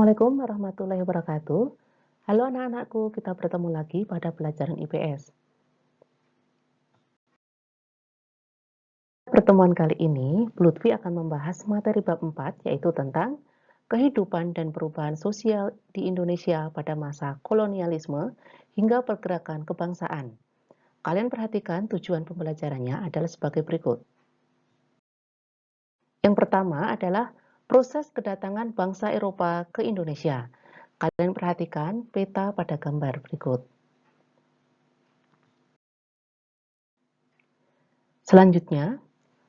Assalamualaikum warahmatullahi wabarakatuh. Halo anak-anakku, kita bertemu lagi pada pelajaran IPS. Pertemuan kali ini, Lutfi akan membahas materi bab 4, yaitu tentang kehidupan dan perubahan sosial di Indonesia pada masa kolonialisme hingga pergerakan kebangsaan. Kalian perhatikan tujuan pembelajarannya adalah sebagai berikut. Yang pertama adalah proses kedatangan bangsa Eropa ke Indonesia. Kalian perhatikan peta pada gambar berikut. Selanjutnya,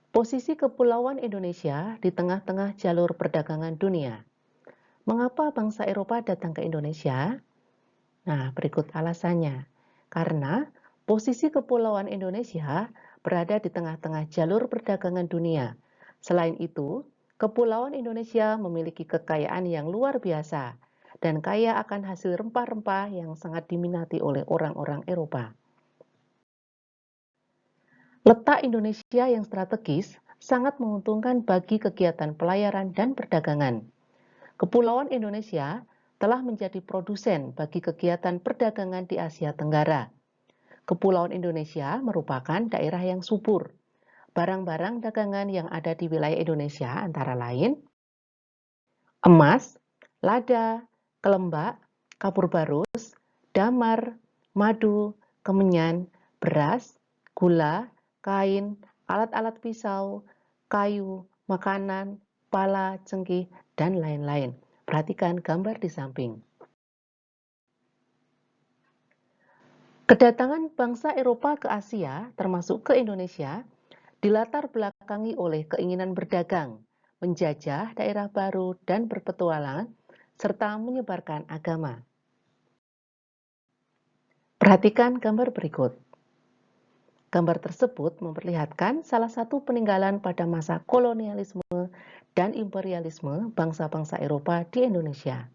posisi Kepulauan Indonesia di tengah-tengah jalur perdagangan dunia. Mengapa bangsa Eropa datang ke Indonesia? Nah, berikut alasannya. Karena posisi Kepulauan Indonesia berada di tengah-tengah jalur perdagangan dunia. Selain itu, Kepulauan Indonesia memiliki kekayaan yang luar biasa dan kaya akan hasil rempah-rempah yang sangat diminati oleh orang-orang Eropa. Letak Indonesia yang strategis sangat menguntungkan bagi kegiatan pelayaran dan perdagangan. Kepulauan Indonesia telah menjadi produsen bagi kegiatan perdagangan di Asia Tenggara. Kepulauan Indonesia merupakan daerah yang subur. Barang-barang dagangan yang ada di wilayah Indonesia antara lain emas, lada, kelembak, kapur barus, damar, madu, kemenyan, beras, gula, kain, alat-alat pisau, kayu, makanan, pala, cengkih, dan lain-lain. Perhatikan gambar di samping. Kedatangan bangsa Eropa ke Asia, termasuk ke Indonesia, dilatar belakangi oleh keinginan berdagang, menjajah daerah baru, dan berpetualang, serta menyebarkan agama. Perhatikan gambar berikut. Gambar tersebut memperlihatkan salah satu peninggalan pada masa kolonialisme dan imperialisme bangsa-bangsa Eropa di Indonesia.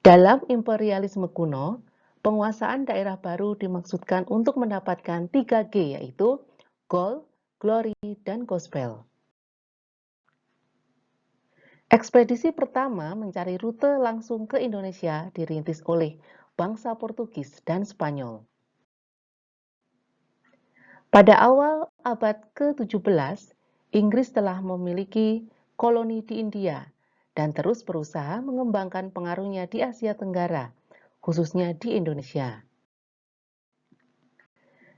Dalam imperialisme kuno, penguasaan daerah baru dimaksudkan untuk mendapatkan 3G, yaitu Gold, Glory, dan Gospel. Ekspedisi pertama mencari rute langsung ke Indonesia dirintis oleh bangsa Portugis dan Spanyol. Pada awal abad ke-17, Inggris telah memiliki koloni di India dan terus berusaha mengembangkan pengaruhnya di Asia Tenggara, khususnya di Indonesia.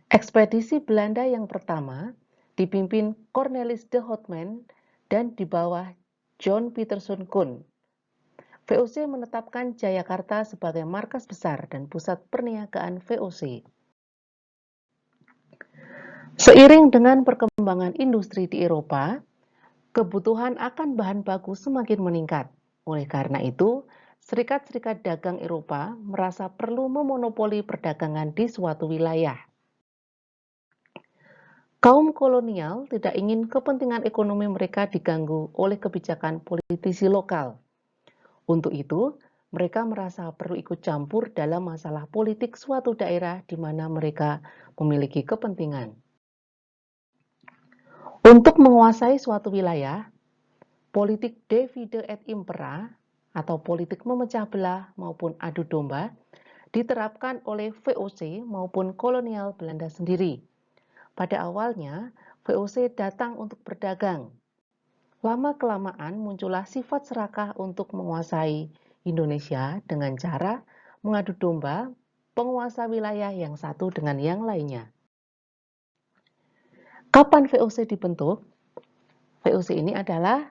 Ekspedisi Belanda yang pertama dipimpin Cornelis de Houtman dan di bawah John Peterson Koen. VOC menetapkan Jayakarta sebagai markas besar dan pusat perniagaan VOC. Seiring dengan perkembangan industri di Eropa, kebutuhan akan bahan baku semakin meningkat. Oleh karena itu, serikat-serikat dagang Eropa merasa perlu memonopoli perdagangan di suatu wilayah. Kaum kolonial tidak ingin kepentingan ekonomi mereka diganggu oleh kebijakan politisi lokal. Untuk itu, mereka merasa perlu ikut campur dalam masalah politik suatu daerah di mana mereka memiliki kepentingan. Untuk menguasai suatu wilayah, politik divide et impera atau politik memecah belah maupun adu domba diterapkan oleh VOC maupun kolonial Belanda sendiri. Pada awalnya, VOC datang untuk berdagang. Lama-kelamaan muncullah sifat serakah untuk menguasai Indonesia dengan cara mengadu domba penguasa wilayah yang satu dengan yang lainnya. Kapan VOC dibentuk? VOC ini adalah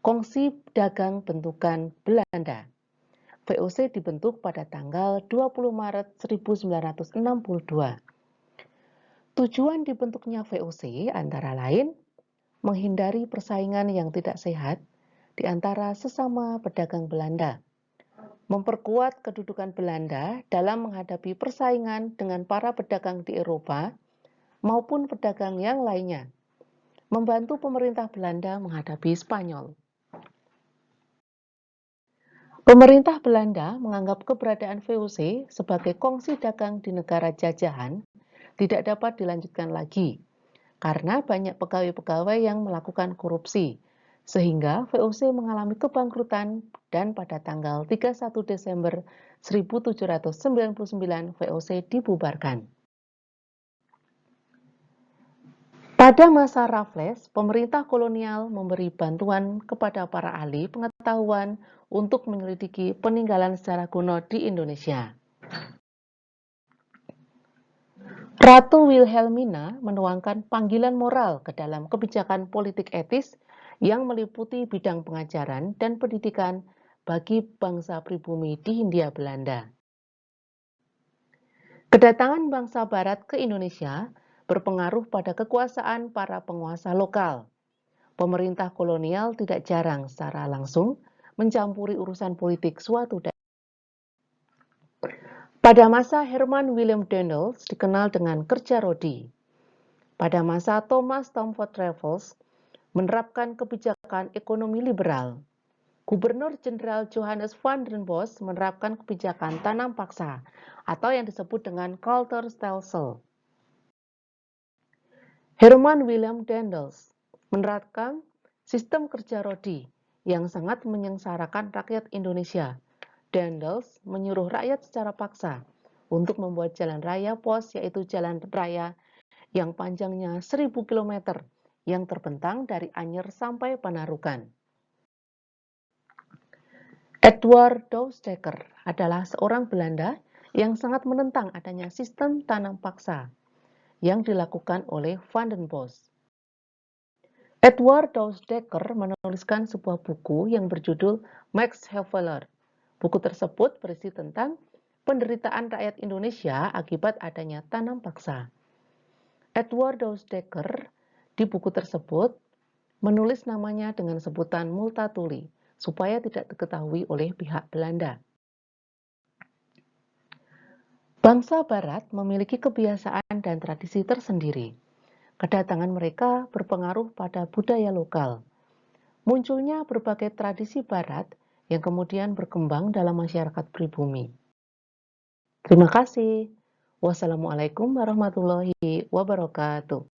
Kongsi Dagang Bentukan Belanda. VOC dibentuk pada tanggal 20 Maret 1962. Tujuan dibentuknya VOC antara lain menghindari persaingan yang tidak sehat di antara sesama pedagang Belanda, memperkuat kedudukan Belanda dalam menghadapi persaingan dengan para pedagang di Eropa maupun pedagang yang lainnya, membantu pemerintah Belanda menghadapi Spanyol. Pemerintah Belanda menganggap keberadaan VOC sebagai kongsi dagang di negara jajahan tidak dapat dilanjutkan lagi karena banyak pegawai-pegawai yang melakukan korupsi sehingga VOC mengalami kebangkrutan dan pada tanggal 31 Desember 1799 VOC dibubarkan. Pada masa Raffles, pemerintah kolonial memberi bantuan kepada para ahli pengetahuan untuk menyelidiki peninggalan sejarah kuno di Indonesia. Ratu Wilhelmina menuangkan panggilan moral ke dalam kebijakan politik etis yang meliputi bidang pengajaran dan pendidikan bagi bangsa pribumi di Hindia Belanda. Kedatangan bangsa Barat ke Indonesia berpengaruh pada kekuasaan para penguasa lokal. Pemerintah kolonial tidak jarang secara langsung mencampuri urusan politik suatu daerah. Pada masa Herman William Daniels dikenal dengan kerja rodi. Pada masa Thomas Stamford Raffles menerapkan kebijakan ekonomi liberal. Gubernur Jenderal Johannes van den Bos menerapkan kebijakan tanam paksa atau yang disebut dengan Kulturstelsel. Herman William Daniels menerapkan sistem kerja rodi yang sangat menyengsarakan rakyat Indonesia. Daniels menyuruh rakyat secara paksa untuk membuat jalan raya pos, yaitu jalan raya yang panjangnya 1000 km yang terbentang dari Anyer sampai Panarukan. Edward Douwsdekker adalah seorang Belanda yang sangat menentang adanya sistem tanam paksa yang dilakukan oleh Van den Bos. Edward Douwsdekker menuliskan sebuah buku yang berjudul Max Havelaar. Buku tersebut berisi tentang penderitaan rakyat Indonesia akibat adanya tanam paksa. Edward Douwsdekker di buku tersebut menulis namanya dengan sebutan Multatuli supaya tidak diketahui oleh pihak Belanda. Bangsa Barat memiliki kebiasaan dan tradisi tersendiri. Kedatangan mereka berpengaruh pada budaya lokal. Munculnya berbagai tradisi Barat yang kemudian berkembang dalam masyarakat pribumi. Terima kasih. Wassalamualaikum warahmatullahi wabarakatuh.